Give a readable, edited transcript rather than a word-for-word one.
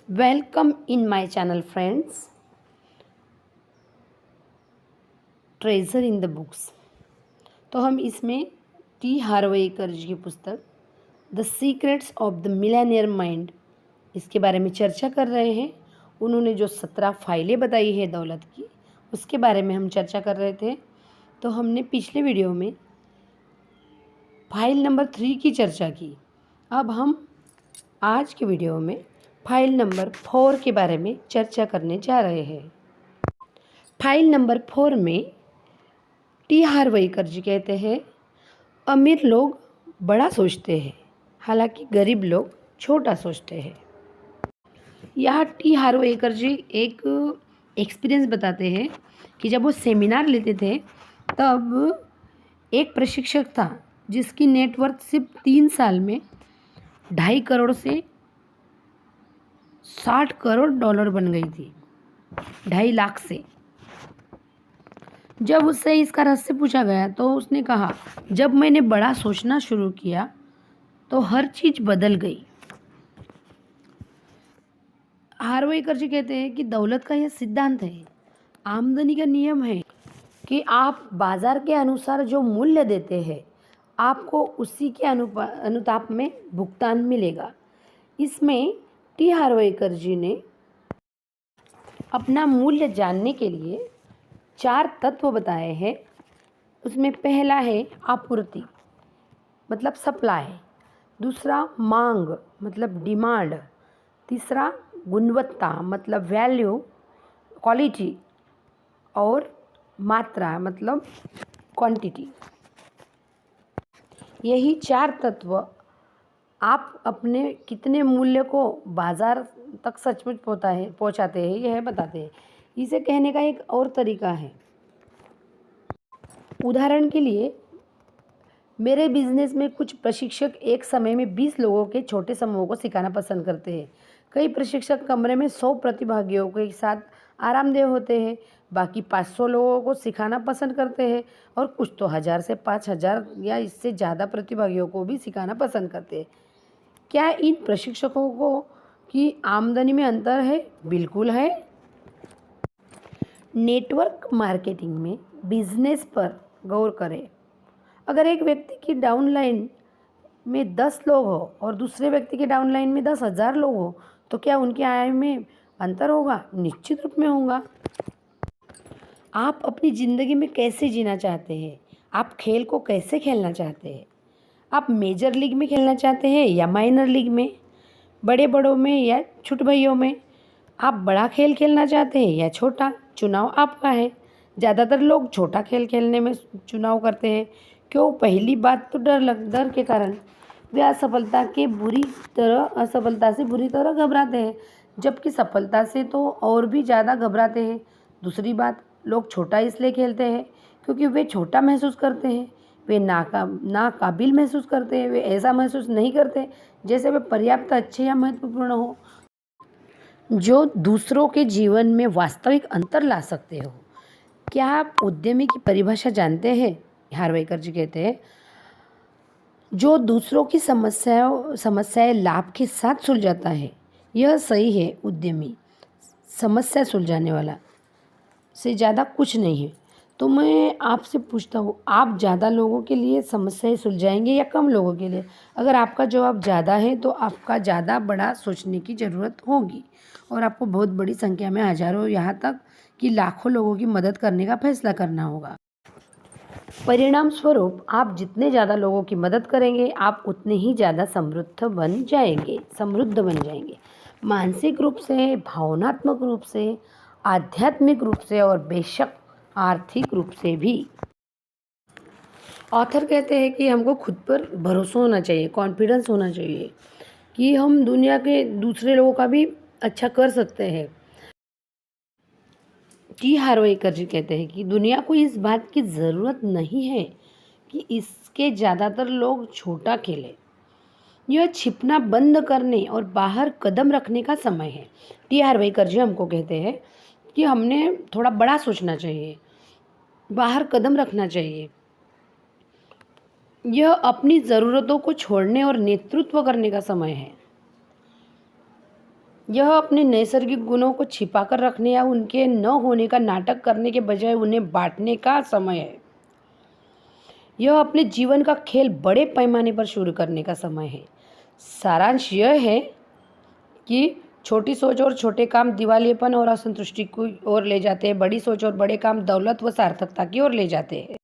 Welcome in my channel friends. Treasure in the books. तो हम इसमें टी हार्वेकर जी की पुस्तक the secrets of the Millionaire mind इसके बारे में चर्चा कर रहे हैं। उन्होंने जो 17 फाइलें बताई है दौलत की, उसके बारे में हम चर्चा कर रहे थे। तो हमने पिछले वीडियो में फाइल नंबर 3 की चर्चा की। अब हम आज के वीडियो में फाइल नंबर 4 के बारे में चर्चा करने जा रहे हैं। फाइल नंबर 4 में टी हार्वेकर जी कहते हैं, अमीर लोग बड़ा सोचते हैं, हालांकि गरीब लोग छोटा सोचते हैं। यहाँ टी हार्वेकर जी एक एक्सपीरियंस बताते हैं कि जब वो सेमिनार लेते थे तब एक प्रशिक्षक था जिसकी नेटवर्थ सिर्फ 3 साल में 2.5 करोड़ से 60 करोड़ डॉलर बन गई थी, 2.5 लाख से। जब उससे इसका रहस्य पूछा गया तो उसने कहा, जब मैंने बड़ा सोचना शुरू किया तो हर चीज़ बदल गई। हार्वेकर जी कहते हैं कि दौलत का यह सिद्धांत है, आमदनी का नियम है कि आप बाज़ार के अनुसार जो मूल्य देते हैं आपको उसी के अनुताप में भुगतान मिलेगा। इसमें टी हार्वेकर जी ने अपना मूल्य जानने के लिए 4 तत्व बताए हैं। उसमें पहला है आपूर्ति, मतलब सप्लाई। दूसरा मांग, मतलब डिमांड। तीसरा गुणवत्ता, मतलब वैल्यू, क्वालिटी। और मात्रा, मतलब क्वांटिटी। यही 4 तत्व आप अपने कितने मूल्य को बाज़ार तक सचमुच पहुँचाते हैं यह बताते हैं। इसे कहने का एक और तरीका है। उदाहरण के लिए, मेरे बिजनेस में कुछ प्रशिक्षक एक समय में 20 लोगों के छोटे समूहों को सिखाना पसंद करते हैं। कई प्रशिक्षक कमरे में 100 प्रतिभागियों के साथ आरामदेह होते हैं, बाकी 500 लोगों को सिखाना पसंद करते हैं और कुछ तो 1000 से 5000 या इससे ज़्यादा प्रतिभागियों को भी सिखाना पसंद करते हैं। क्या इन प्रशिक्षकों को की आमदनी में अंतर है? बिल्कुल है। नेटवर्क मार्केटिंग में बिजनेस पर गौर करें। अगर एक व्यक्ति की डाउनलाइन में 10 लोग हो और दूसरे व्यक्ति की डाउनलाइन में 10,000 लोग हो तो क्या उनकी आय में अंतर होगा? निश्चित रूप में होगा। आप अपनी ज़िंदगी में कैसे जीना चाहते हैं? आप खेल को कैसे खेलना चाहते हैं? आप मेजर लीग में खेलना चाहते हैं या माइनर लीग में, बड़े बड़ों में या छोटे भाइयों में? आप बड़ा खेल खेलना चाहते हैं या छोटा? चुनाव आपका है। ज़्यादातर लोग छोटा खेल खेलने में चुनाव करते हैं। क्यों? पहली बात तो डर के कारण वे असफलता से बुरी तरह घबराते हैं, जबकि सफलता से तो और भी ज़्यादा घबराते हैं। दूसरी बात, लोग छोटा इसलिए खेलते हैं क्योंकि वे छोटा महसूस करते हैं, वे नाकाबिल महसूस करते हैं। वे ऐसा महसूस नहीं करते जैसे वे पर्याप्त अच्छे या महत्वपूर्ण हो जो दूसरों के जीवन में वास्तविक अंतर ला सकते हो। क्या आप उद्यमी की परिभाषा जानते हैं? हार्वेकर जी कहते हैं, जो दूसरों की समस्याएं लाभ के साथ सुलझाता है, यह सही है। उद्यमी समस्या सुलझाने वाला से ज़्यादा कुछ नहीं है। तो मैं आपसे पूछता हूँ, आप ज़्यादा लोगों के लिए समस्याएं सुलझाएंगे या कम लोगों के लिए? अगर आपका जवाब ज़्यादा है तो आपका ज़्यादा बड़ा सोचने की ज़रूरत होगी और आपको बहुत बड़ी संख्या में, हज़ारों, यहाँ तक कि लाखों लोगों की मदद करने का फैसला करना होगा। परिणाम स्वरूप आप जितने ज़्यादा लोगों की मदद करेंगे आप उतने ही ज़्यादा समृद्ध बन जाएंगे। मानसिक रूप से, भावनात्मक रूप से, आध्यात्मिक रूप से और बेशक आर्थिक रूप से भी। ऑथर कहते हैं कि हमको खुद पर भरोसा होना चाहिए, कॉन्फिडेंस होना चाहिए कि हम दुनिया के दूसरे लोगों का भी अच्छा कर सकते हैं। टी हार्वेकर जी कहते हैं कि दुनिया को इस बात की ज़रूरत नहीं है कि इसके ज़्यादातर लोग छोटा खेलें। यह छिपना बंद करने और बाहर कदम रखने का समय है। टी हार्वेकर जी हमको कहते हैं कि हमने थोड़ा बड़ा सोचना चाहिए, बाहर कदम रखना चाहिए। यह अपनी ज़रूरतों को छोड़ने और नेतृत्व करने का समय है। यह अपने नैसर्गिक गुणों को छिपाकर रखने या उनके न होने का नाटक करने के बजाय उन्हें बांटने का समय है। यह अपने जीवन का खेल बड़े पैमाने पर शुरू करने का समय है। सारांश यह है कि छोटी सोच और छोटे काम दिवालियेपन और असंतुष्टि की ओर ले जाते हैं। बड़ी सोच और बड़े काम दौलत व सार्थकता की ओर ले जाते हैं।